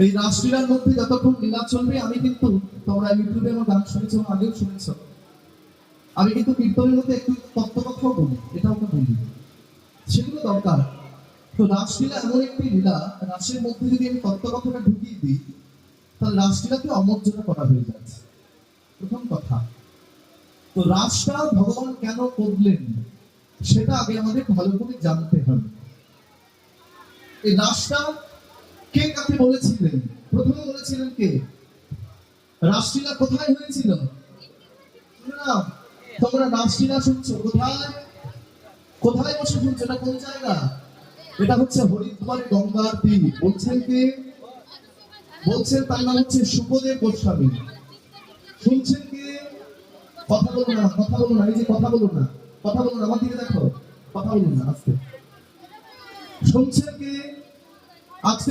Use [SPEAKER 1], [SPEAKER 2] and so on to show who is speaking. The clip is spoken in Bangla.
[SPEAKER 1] এই রাসলীলার মধ্যে যতক্ষণ লীলা চলবে, আমি কিন্তু, তোমরা ইউটিউবে আমার গান শুনেছো, আগেও শুনেছ, আমি কিন্তু কীর্তনের মধ্যে একটু তত্ত্বকথাও বলি, এটাও তো বলি, সেগুলো দরকার। তো রাসলীলা এমন একটি লীলা, রাসের মধ্যে যদি আমি তত্ত্বকথাটা ঢুকিয়ে দিই, তাহলে রাসলীলাকে অমর্যাদা করা হয়ে যাচ্ছে, প্রথম কথা। তো রাসটা ভগবান কেন করলেন সেটা আগে আমাদের ভালো করে জানতে হবে। এই রাসটা কে কাকে বলেছিলেন? প্রথমে বলেছিলেন কে? রাসলীলা কোথায় হয়েছিল? না, তোমরা রাসলীলা শুনছো কোথায়? কোথায় বসে শুনছো? এটা কোন জায়গা? এটা হচ্ছে হরিদ্বারে গঙ্গার তীর। বলছেন কে? বলছেন তার নাম হচ্ছে সুখদেব গোস্বামী। শুনছেন কে? কথা বলো না, কথা বলো না, এই যে কথা বলো না, কথা বলো না, আমার দিকে দেখো, কথা বলো না, আজকে শুনছেন কে? আজকে